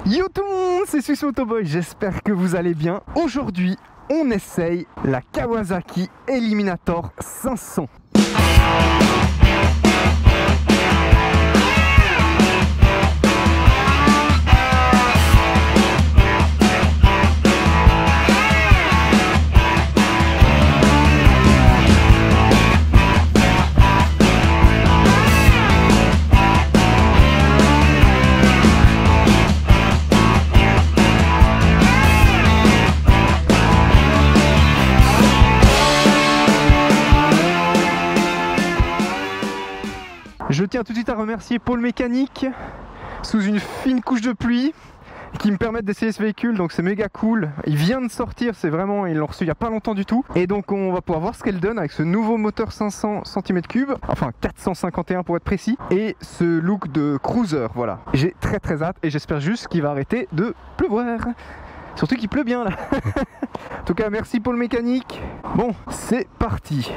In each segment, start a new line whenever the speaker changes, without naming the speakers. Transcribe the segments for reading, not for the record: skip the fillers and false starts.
Yo tout le monde, c'est Suisse Motoboy, j'espère que vous allez bien. Aujourd'hui, on essaye la Kawasaki Eliminator 500. Je tiens tout de suite à remercier Pôle Mécanique sous une fine couche de pluie qui me permettent d'essayer ce véhicule, donc c'est méga cool. Il vient de sortir, c'est vraiment, ils l'ont reçu il n'y a pas longtemps du tout. Et donc on va pouvoir voir ce qu'elle donne avec ce nouveau moteur 500 cm3, enfin 451 pour être précis, et ce look de cruiser, voilà. J'ai très hâte et j'espère juste qu'il va arrêter de pleuvoir. Surtout qu'il pleut bien là. En tout cas merci Pôle Mécanique. Bon, c'est parti.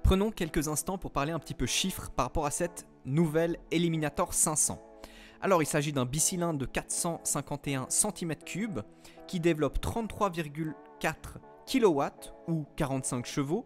Prenons quelques instants pour parler un petit peu chiffres par rapport à cette nouvelle Eliminator 500. Alors il s'agit d'un bicylindre de 451 cm3 qui développe 33,4 kW ou 45 chevaux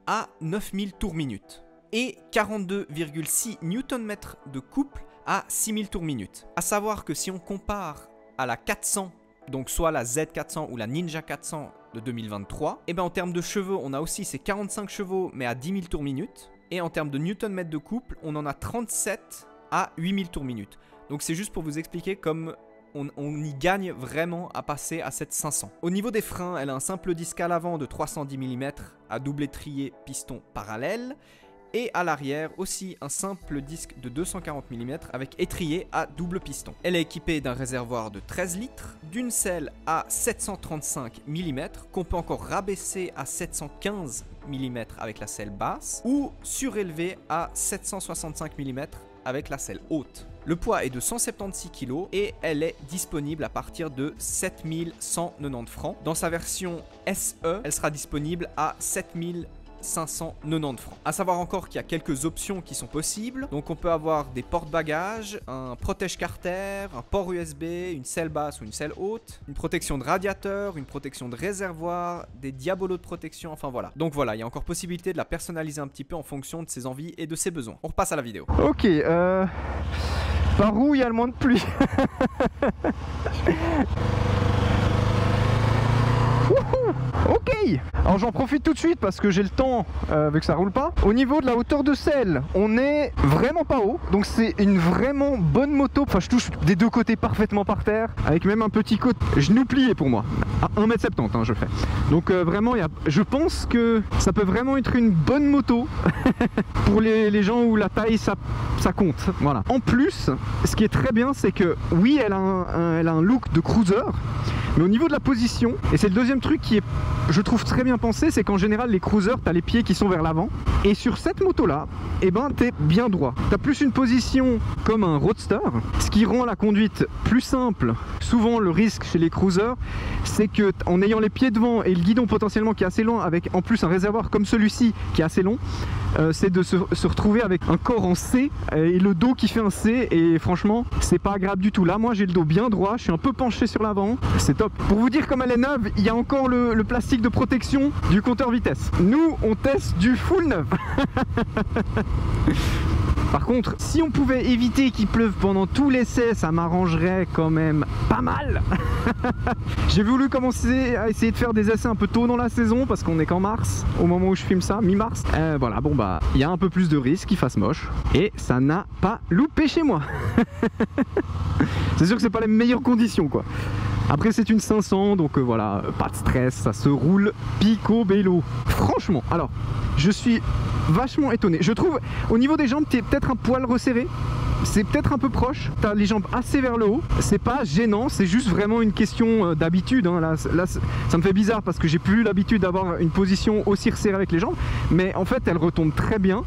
à 9000 tours minute et 42,6 Nm de couple à 6000 tours minute. A savoir que si on compare à la 400, donc soit la Z400 ou la Ninja 400 de 2023, et bien en termes de chevaux, on a aussi ces 45 chevaux mais à 10 000 tours minute. Et en termes de Nm de couple, on en a 37 à 8000 tours minute. Donc c'est juste pour vous expliquer comme on y gagne vraiment à passer à cette 500. Au niveau des freins, elle a un simple disque à l'avant de 310 mm à double étrier piston parallèle. Et à l'arrière aussi un simple disque de 240 mm avec étrier à double piston. Elle est équipée d'un réservoir de 13 litres, d'une selle à 735 mm qu'on peut encore rabaisser à 715 mm avec la selle basse ou surélever à 765 mm avec la selle haute. Le poids est de 176 kg et elle est disponible à partir de 7190 francs. Dans sa version SE, elle sera disponible à 7590 francs. A savoir encore qu'il y a quelques options qui sont possibles. Donc on peut avoir des porte-bagages, un protège-carter, un port USB, une selle basse ou une selle haute, une protection de radiateur, une protection de réservoir, des diabolos de protection, enfin voilà. Donc voilà, il y a encore possibilité de la personnaliser un petit peu en fonction de ses envies et de ses besoins. On repasse à la vidéo.
Ok, par où il y a le moins de pluie? Ok, alors j'en profite tout de suite parce que j'ai le temps vu que ça roule pas. Au niveau de la hauteur de selle, on est vraiment pas haut, donc c'est une vraiment bonne moto. Enfin je touche des deux côtés parfaitement par terre, avec même un petit côté genou plié pour moi, à 1,70 m je fais. Donc vraiment je pense que ça peut vraiment être une bonne moto pour les gens où la taille ça compte, voilà. En plus, ce qui est très bien, c'est que oui, elle a un look de cruiser, mais au niveau de la position, et c'est le deuxième truc qui est, je trouve, très bien pensé, c'est qu'en général les cruisers, tu as les pieds qui sont vers l'avant, et sur cette moto là, eh ben tu es bien droit. Tu as plus une position comme un roadster, ce qui rend la conduite plus simple. Souvent le risque chez les cruisers, c'est que en ayant les pieds devant et le guidon potentiellement qui est assez long, avec en plus un réservoir comme celui-ci qui est assez long, c'est de se retrouver avec un corps en C et le dos qui fait un C, et franchement c'est pas agréable du tout. Là moi j'ai le dos bien droit, je suis un peu penché sur l'avant, c'est top. Pour vous dire, comme elle est neuve, il y a encore le plastique de protection du compteur vitesse. Nous on teste du full neuf. Par contre, si on pouvait éviter qu'il pleuve pendant tout l'essai, ça m'arrangerait quand même pas mal. J'ai voulu commencer à essayer de faire des essais un peu tôt dans la saison parce qu'on est qu'en mars, au moment où je filme ça, mi-mars. Voilà, bon bah, il y a un peu plus de risque qu'il fasse moche et ça n'a pas loupé chez moi. C'est sûr que c'est pas les meilleures conditions quoi. Après c'est une 500, donc voilà, pas de stress, ça se roule picobello. Franchement, alors, je suis vachement étonné. Je trouve, au niveau des jambes, t'es peut-être un poil resserré. C'est peut-être un peu proche, tu as les jambes assez vers le haut, c'est pas gênant, c'est juste vraiment une question d'habitude, hein. Là ça me fait bizarre parce que j'ai plus l'habitude d'avoir une position aussi resserrée avec les jambes, mais en fait elle retombe très bien,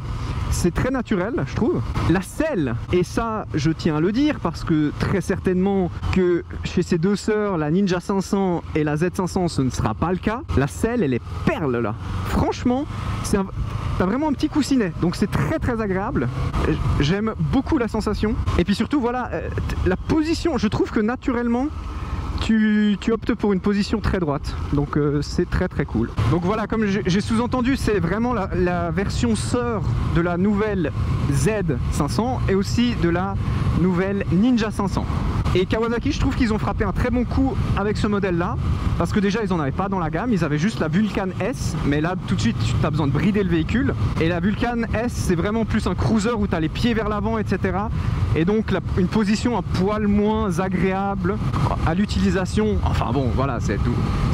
c'est très naturel je trouve. La selle, et ça je tiens à le dire parce que très certainement que chez ces deux sœurs, la Ninja 500 et la Z500, ce ne sera pas le cas, la selle elle est perle là, franchement c'est un... t'as vraiment un petit coussinet, donc c'est très agréable. J'aime beaucoup la sensation. Et puis surtout, voilà, la position, je trouve que naturellement, tu optes pour une position très droite, donc c'est très cool. Donc voilà, comme j'ai sous-entendu, c'est vraiment la version sœur de la nouvelle Z500 et aussi de la nouvelle Ninja 500. Et Kawasaki, je trouve qu'ils ont frappé un très bon coup avec ce modèle là, parce que déjà ils en avaient pas dans la gamme, ils avaient juste la Vulcan S, mais là tout de suite tu as besoin de brider le véhicule. Et la Vulcan S, c'est vraiment plus un cruiser où tu as les pieds vers l'avant, etc. Et donc une position un poil moins agréable à l'utilisation. Enfin bon, voilà, c'est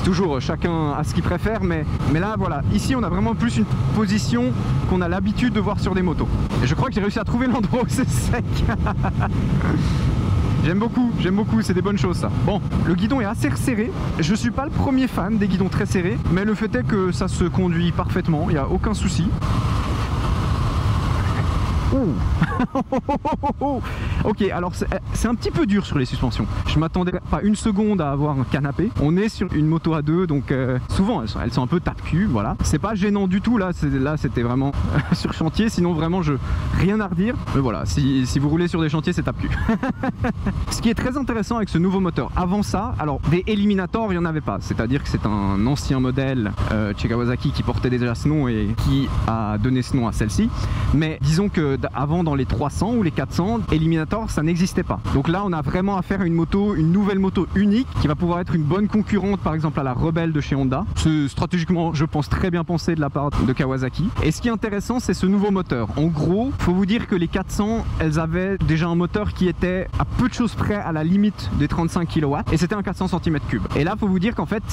toujours chacun à ce qu'il préfère, mais là voilà, ici on a vraiment plus une position qu'on a l'habitude de voir sur des motos. Et je crois que j'ai réussi à trouver l'endroit où c'est sec. J'aime beaucoup, c'est des bonnes choses ça. Bon, le guidon est assez resserré. Je suis pas le premier fan des guidons très serrés, mais le fait est que ça se conduit parfaitement, il n'y a aucun souci. Ok, alors c'est un petit peu dur sur les suspensions. Je m'attendais pas une seconde à avoir un canapé. On est sur une moto à deux, donc souvent elles sont un peu tape-cul, voilà. C'est pas gênant du tout, là c'était vraiment sur chantier, sinon vraiment rien à redire. Mais voilà, si vous roulez sur des chantiers, c'est tape-cul. Ce qui est très intéressant avec ce nouveau moteur, avant ça, alors des Eliminator, il n'y en avait pas. C'est-à-dire que c'est un ancien modèle chez Kawasaki qui portait déjà ce nom et qui a donné ce nom à celle-ci. Mais disons que avant, dans les 300 ou les 400, Eliminator, ça n'existait pas. Donc là, on a vraiment affaire à une nouvelle moto unique qui va pouvoir être une bonne concurrente, par exemple à la Rebelle de chez Honda. C'est stratégiquement, je pense, très bien pensé de la part de Kawasaki. Et ce qui est intéressant, c'est ce nouveau moteur. En gros, faut vous dire que les 400, elles avaient déjà un moteur qui était à peu de choses près à la limite des 35 kW et c'était un 400 cm3. Et là, faut vous dire qu'en fait,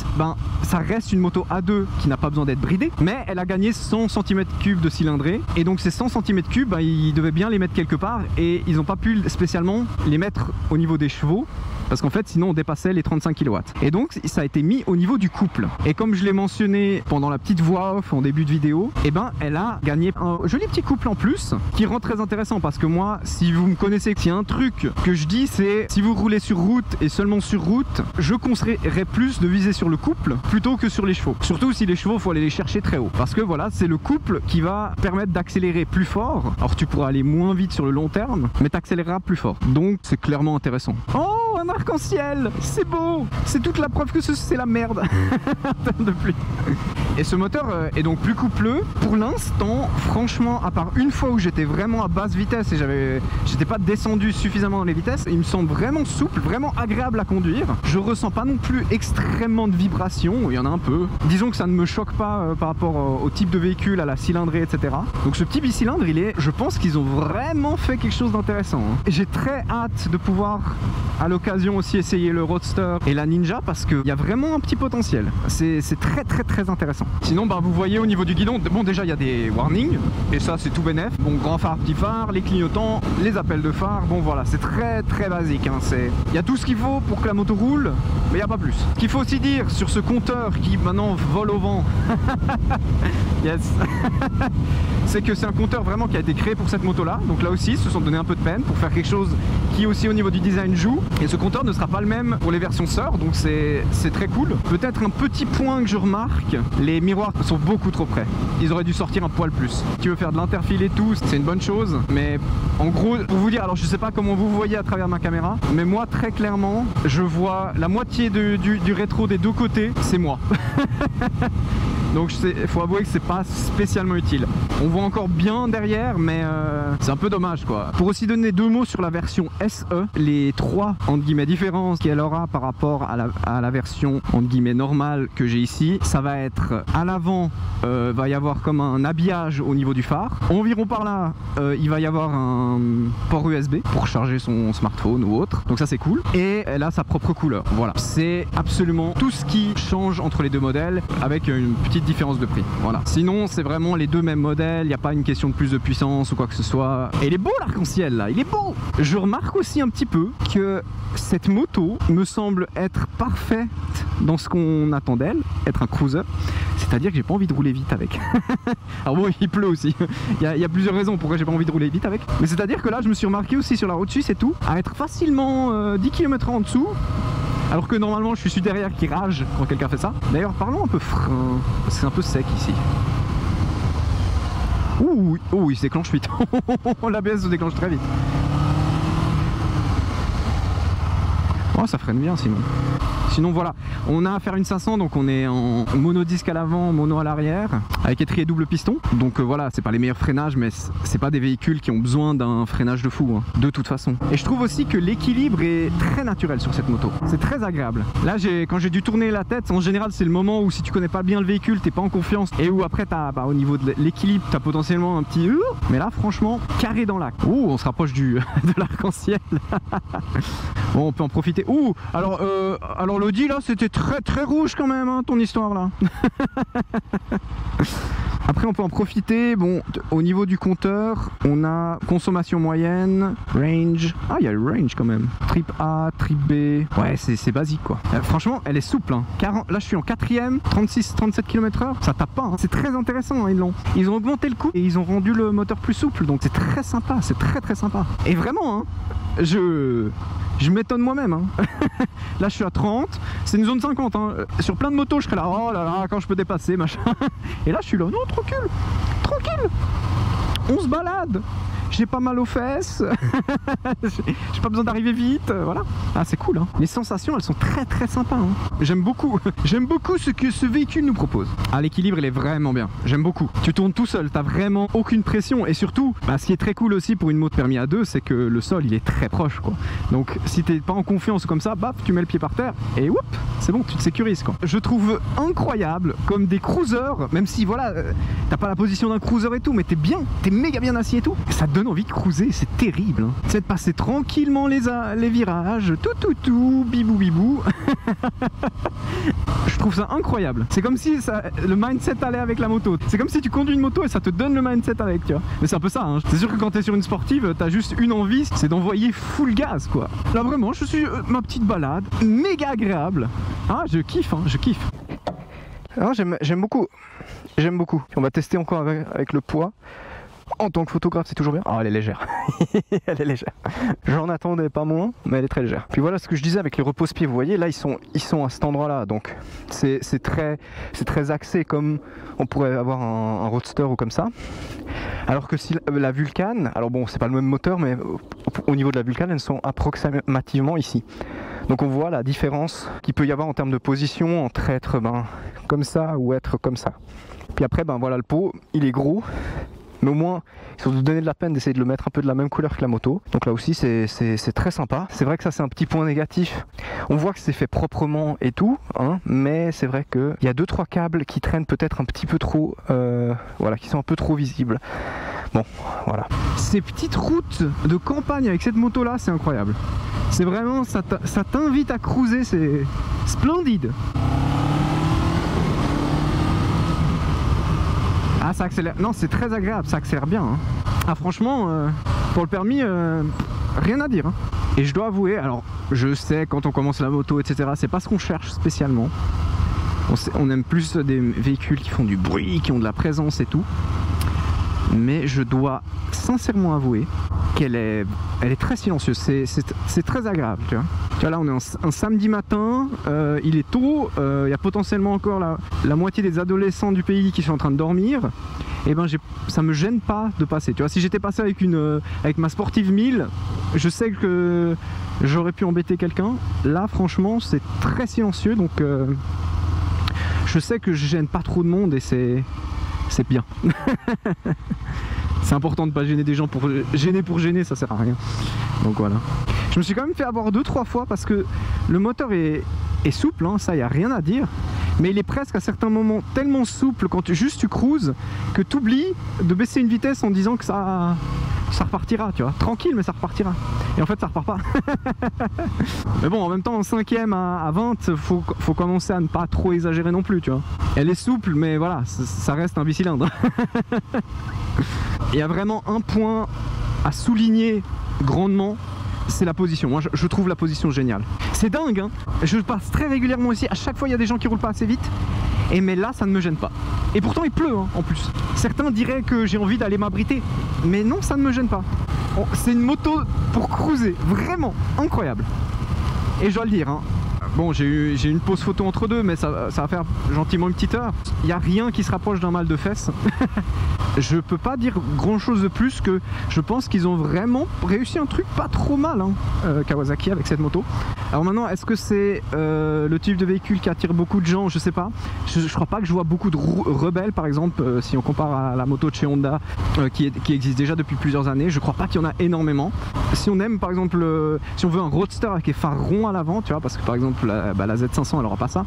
ça reste une moto A2 qui n'a pas besoin d'être bridée, mais elle a gagné 100 cm3 de cylindrée et donc ces 100 cm3, ils devaient bien les mettre quelque part et ils n'ont pas pu spécialement les mettre au niveau des chevaux parce qu'en fait sinon on dépassait les 35 kW. Et donc ça a été mis au niveau du couple. Et comme je l'ai mentionné pendant la petite voix off en début de vidéo, elle a gagné un joli petit couple en plus qui rend très intéressant parce que moi, si vous me connaissez, s'il y a un truc que je dis, c'est si vous roulez sur route et seulement sur route, je conseillerais plus de viser sur le couple plutôt que sur les chevaux. Surtout si les chevaux, il faut aller les chercher très haut parce que voilà, c'est le couple qui va permettre d'accélérer plus fort. Alors tu pourras aller moins vite sur le long terme, mais t'accéléreras plus fort. Donc c'est clairement intéressant. Oh, un arc-en-ciel, c'est beau. C'est toute la preuve que c'est la merde de pluie. Et ce moteur est donc plus coupleux. Pour l'instant, franchement, à part une fois où j'étais vraiment à basse vitesse et j'étais pas descendu suffisamment dans les vitesses, il me semble vraiment souple, vraiment agréable à conduire. Je ressens pas non plus extrêmement de vibrations, il y en a un peu. Disons que ça ne me choque pas par rapport au type de véhicule, à la cylindrée, etc. Donc ce petit bicylindre, je pense qu'ils ont vraiment fait quelque chose d'intéressant. Et j'ai très hâte de pouvoir à l'occasion aussi essayer le Roadster et la Ninja parce qu'il y a vraiment un petit potentiel. C'est très intéressant. Sinon, vous voyez au niveau du guidon, bon déjà il y a des warnings et ça c'est tout bénef. Bon, grand phare, petit phare, les clignotants, les appels de phare, bon voilà, c'est très basique. Il y a tout ce qu'il faut pour que la moto roule, mais il n'y a pas plus. Ce qu'il faut aussi dire sur ce compteur qui maintenant vole au vent, yes, c'est que c'est un compteur vraiment qui a été créé pour cette moto là. Donc là aussi, ils se sont donné un peu de peine pour faire quelque chose qui aussi au niveau du design joue. Et ce compteur ne sera pas le même pour les versions sœurs, donc c'est très cool. Peut-être un petit point que je remarque, les miroirs sont beaucoup trop près. Ils auraient dû sortir un poil plus. Si tu veux faire de l'interfile et tout, c'est une bonne chose. Mais en gros, pour vous dire, alors je sais pas comment vous voyez à travers ma caméra, mais moi très clairement, je vois la moitié du rétro des deux côtés, c'est moi. Donc il faut avouer que c'est pas spécialement utile. On voit encore bien derrière, mais c'est un peu dommage quoi. Pour aussi donner deux mots sur la version SE, les trois entre guillemets différences qu'elle aura par rapport à la version entre guillemets normale que j'ai ici, ça va être à l'avant, va y avoir comme un habillage au niveau du phare. Environ par là, il va y avoir un port USB pour charger son smartphone ou autre. Donc ça c'est cool. Et elle a sa propre couleur. Voilà, c'est absolument tout ce qui change entre les deux modèles avec une petite différence de prix. Voilà. Sinon, c'est vraiment les deux mêmes modèles. Il n'y a pas une question de plus de puissance ou quoi que ce soit. Et il est beau l'arc-en-ciel là, il est beau. Je remarque aussi un petit peu que cette moto me semble être parfaite dans ce qu'on attend d'elle, être un cruiser. C'est-à-dire que j'ai pas envie de rouler vite avec. Alors bon, il pleut aussi. Il y a plusieurs raisons pourquoi j'ai pas envie de rouler vite avec. Mais c'est-à-dire que là, je me suis remarqué aussi sur la route suisse et tout, à être facilement 10 km en dessous. Alors que normalement je suis celui derrière qui rage quand quelqu'un fait ça. D'ailleurs parlons un peu frein, parce que c'est un peu sec ici. Ouh, oh, il se déclenche vite. L'ABS se déclenche très vite. Oh, ça freine bien sinon. Sinon voilà, on a à faire une 500, donc on est en monodisque à l'avant, mono à l'arrière, avec étrier double piston. Donc voilà, c'est pas les meilleurs freinages, mais c'est pas des véhicules qui ont besoin d'un freinage de fou, hein, de toute façon. Et je trouve aussi que l'équilibre est très naturel sur cette moto. C'est très agréable. Là, quand j'ai dû tourner la tête, en général, c'est le moment où si tu connais pas bien le véhicule, t'es pas en confiance, et où après, au niveau de l'équilibre, t'as potentiellement un petit... Mais là, franchement, carré dans l'axe. Ouh, on se rapproche de l'arc-en-ciel. Bon, on peut en profiter. Ouh, alors l'Audi là, c'était très rouge quand même, hein, ton histoire là. Après, on peut en profiter. Bon, au niveau du compteur, on a consommation moyenne, range. Ah, il y a le range quand même. Trip A, trip B. Ouais, c'est basique quoi. Franchement, elle est souple. Hein. Là, je suis en 4ème, 36-37 km/h. Ça tape pas. Hein. C'est très intéressant. Hein, ils ont augmenté le couple et ils ont rendu le moteur plus souple. Donc, c'est très sympa. C'est très sympa. Et vraiment, hein, je m'étonne moi-même. Hein. Là, je suis à 30. C'est une zone 50. Hein. Sur plein de motos, je serais là. Oh là là, quand je peux dépasser, machin. Et là, je suis là. Non, tranquille. Tranquille. On se balade. J'ai pas mal aux fesses. J'ai pas besoin d'arriver vite. Voilà. Ah, c'est cool. Hein. Les sensations, elles sont très sympas. Hein. J'aime beaucoup. J'aime beaucoup ce que ce véhicule nous propose. Ah, l'équilibre, il est vraiment bien. J'aime beaucoup. Tu tournes tout seul. T'as vraiment aucune pression. Et surtout, ce qui est très cool aussi pour une moto permis à 2, c'est que le sol, il est très proche, quoi. Donc, si t'es pas en confiance comme ça, baf, tu mets le pied par terre et whoop, c'est bon, tu te sécurises, quoi. Je trouve incroyable comme des cruisers, même si, voilà, t'as pas la position d'un cruiser et tout, mais t'es méga bien assis et tout. Ça te donne envie de cruiser, c'est terrible. Hein. C'est de passer tranquillement les virages, tout, bibou. Je trouve ça incroyable. C'est comme si le mindset allait avec la moto. C'est comme si tu conduis une moto et ça te donne le mindset avec, tu vois. Mais c'est un peu ça. Hein. C'est sûr que quand t'es sur une sportive, t'as juste une envie, c'est d'envoyer full gaz, quoi. Là vraiment, je suis ma petite balade, méga agréable. Ah, je kiffe, hein, je kiffe. Alors, j'aime beaucoup. J'aime beaucoup. On va tester encore avec le poids. En tant que photographe, c'est toujours bien. Oh, elle est légère. Elle est légère. J'en attendais pas moins, mais elle est très légère. Puis voilà ce que je disais avec les repose-pieds. Vous voyez, là, ils sont à cet endroit-là. Donc, c'est très axé comme on pourrait avoir un Roadster ou comme ça. Alors que si la Vulcan, alors bon, c'est pas le même moteur, mais au niveau de la Vulcan, elles sont approximativement ici. Donc on voit la différence qu'il peut y avoir en termes de position entre être comme ça ou être comme ça. Puis après, voilà, le pot, il est gros. Mais au moins, ils ont donné de la peine d'essayer de le mettre un peu de la même couleur que la moto. Donc là aussi, c'est très sympa. C'est vrai que ça, c'est un petit point négatif. On voit que c'est fait proprement et tout, hein, mais c'est vrai qu'il y a 2-3 câbles qui traînent peut-être un petit peu trop, voilà, qui sont un peu trop visibles. Bon, voilà. Ces petites routes de campagne avec cette moto-là, c'est incroyable. C'est vraiment, ça t'invite à cruiser, c'est splendide. Ah, ça accélère. Non, c'est très agréable, ça accélère bien. Hein. Ah, franchement, pour le permis, rien à dire. Hein. Et je dois avouer, alors, je sais, quand on commence la moto, etc., c'est pas ce qu'on cherche spécialement. On aime plus des véhicules qui font du bruit, qui ont de la présence et tout. Mais je dois sincèrement avouer qu'elle est très silencieuse, c'est très agréable, tu vois. Tu vois, là on est un samedi matin, il est tôt, il y a potentiellement encore la moitié des adolescents du pays qui sont en train de dormir, et ça me gêne pas de passer, tu vois. Si j'étais passé avec ma Sportive 1000, je sais que j'aurais pu embêter quelqu'un. Là franchement c'est très silencieux, donc je sais que je gêne pas trop de monde et c'est bien. C'est important de ne pas gêner des gens pour gêner, ça sert à rien. Donc voilà. Je me suis quand même fait avoir 2-3 fois parce que le moteur est souple, hein, ça y a rien à dire. Mais il est presque à certains moments tellement souple quand tu cruises que tu oublies de baisser une vitesse en disant que ça repartira, tu vois. Tranquille, mais ça repartira. Et en fait, ça repart pas. Mais bon, en même temps, en 5ème à 20, faut commencer à ne pas trop exagérer non plus, tu vois. Elle est souple, mais voilà, ça reste un bicylindre. Il y a vraiment un point à souligner grandement, c'est la position. Moi je trouve la position géniale. C'est dingue, hein. Je passe très régulièrement ici, à chaque fois il y a des gens qui roulent pas assez vite. Mais là ça ne me gêne pas. Et pourtant il pleut, hein, en plus. Certains diraient que j'ai envie d'aller m'abriter. Mais non, ça ne me gêne pas. C'est une moto pour cruiser, vraiment incroyable. Et je dois le dire, hein. Bon, j'ai une pause photo entre deux, mais ça va faire gentiment une petite heure. Il n'y a rien qui se rapproche d'un mal de fesses. je peux pas dire grand chose de plus que je pense qu'ils ont vraiment réussi un truc pas trop mal, hein, Kawasaki, avec cette moto. Alors maintenant, est-ce que c'est le type de véhicule qui attire beaucoup de gens? Je sais pas. Je crois pas que je vois beaucoup de rebelles, par exemple, si on compare à la moto de chez Honda qui existe déjà depuis plusieurs années. Je crois pas qu'il y en a énormément. Si on aime, par exemple, si on veut un roadster avec les phares ronds à l'avant, tu vois, parce que par exemple la Z500 elle aura pas ça.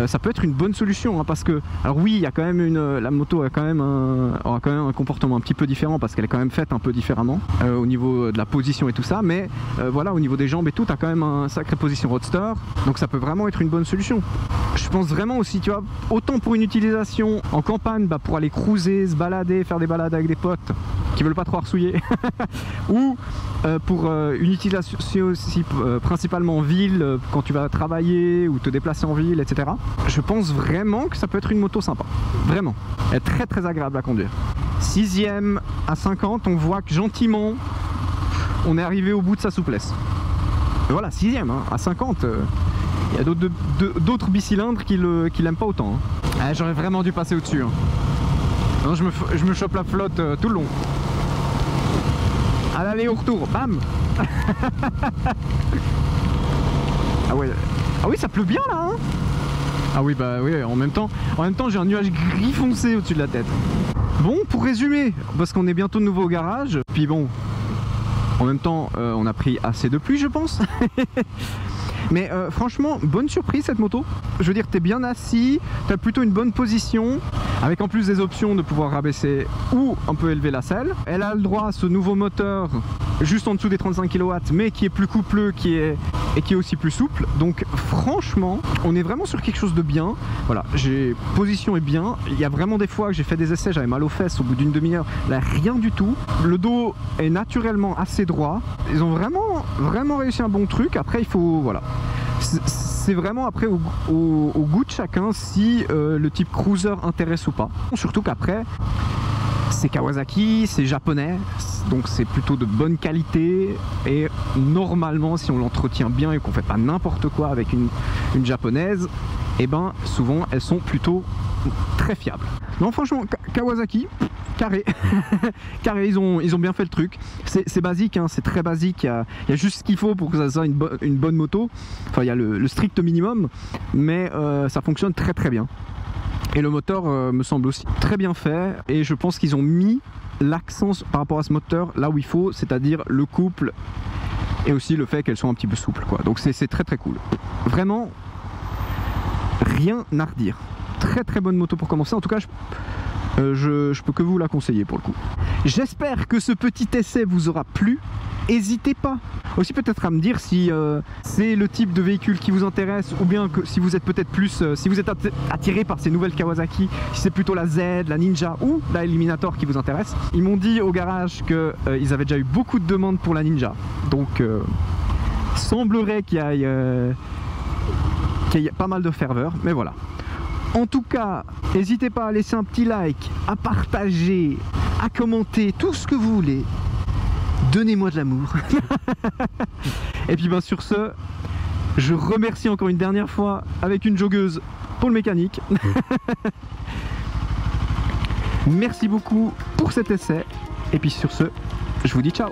Ça peut être une bonne solution, hein, parce que, alors oui, il y a quand même la moto aura quand même un comportement un petit peu différent, parce qu'elle est quand même faite un peu différemment au niveau de la position et tout ça, mais voilà, au niveau des jambes et tout, tu as quand même une sacrée position roadster, donc ça peut vraiment être une bonne solution. Je pense vraiment aussi, tu vois, autant pour une utilisation en campagne, pour aller cruiser, se balader, faire des balades avec des potes qui veulent pas trop arsouiller, ou pour une utilisation aussi principalement en ville, quand tu vas travailler ou te déplacer en ville, etc. Je pense vraiment que ça peut être une moto sympa, vraiment. Elle est très très agréable à conduire. 6e à 50, on voit que gentiment on est arrivé au bout de sa souplesse. Et voilà, 6e, hein, à 50, il y a d'autres bicylindres qui l'aiment pas autant, hein. Ah, j'aurais vraiment dû passer au-dessus, hein. Non, je me chope la flotte tout le long. À l'aller au retour, bam. Ah ouais, ah oui, ça pleut bien là, hein. Ah oui, bah oui, en même temps j'ai un nuage gris foncé au-dessus de la tête. Bon, pour résumer, parce qu'on est bientôt de nouveau au garage, puis bon, en même temps on a pris assez de pluie, je pense. Mais franchement, bonne surprise cette moto. Je veux dire, t'es bien assis, t'as plutôt une bonne position, avec en plus des options de pouvoir rabaisser ou un peu élever la selle. Elle a le droit à ce nouveau moteur juste en dessous des 35 kW, mais qui est plus coupleux, qui est aussi plus souple. Donc franchement, on est vraiment sur quelque chose de bien. Voilà, position est bien. Il y a vraiment des fois que j'ai fait des essais, j'avais mal aux fesses au bout d'une demi-heure. Là, rien du tout. Le dos est naturellement assez droit. Ils ont vraiment réussi un bon truc. Après, il faut, voilà. C'est vraiment après au goût de chacun si le type cruiser intéresse ou pas. Surtout qu'après, c'est Kawasaki, c'est japonais, donc c'est plutôt de bonne qualité, et normalement si on l'entretient bien et qu'on fait pas n'importe quoi avec une japonaise, et ben souvent elles sont plutôt très fiables. Non, franchement, Kawasaki, carré. Carré, ils ont bien fait le truc. C'est basique, hein, c'est très basique. Il y a juste ce qu'il faut pour que ça soit une bonne moto. Enfin, il y a le strict minimum, mais ça fonctionne très très bien. Et le moteur me semble aussi très bien fait, et je pense qu'ils ont mis l'accent par rapport à ce moteur là où il faut, c'est-à-dire le couple et aussi le fait qu'elle soit un petit peu souple, quoi. Donc c'est très très cool. Vraiment, rien à redire. Très très bonne moto pour commencer. En tout cas, je peux que vous la conseiller pour le coup. J'espère que ce petit essai vous aura plu. N'hésitez pas aussi peut-être à me dire si c'est le type de véhicule qui vous intéresse, ou bien que si vous êtes peut-être plus, si vous êtes attiré par ces nouvelles Kawasaki, si c'est plutôt la Z, la Ninja ou la Eliminator qui vous intéresse. Ils m'ont dit au garage qu'ils avaient déjà eu beaucoup de demandes pour la Ninja, donc semblerait qu'il y ait pas mal de ferveur, mais voilà. En tout cas, n'hésitez pas à laisser un petit like, à partager, à commenter, tout ce que vous voulez. Donnez-moi de l'amour. Et puis sur ce, je remercie encore une dernière fois avec une joggeuse pour le mécanique. Merci beaucoup pour cet essai. Et puis sur ce, je vous dis ciao.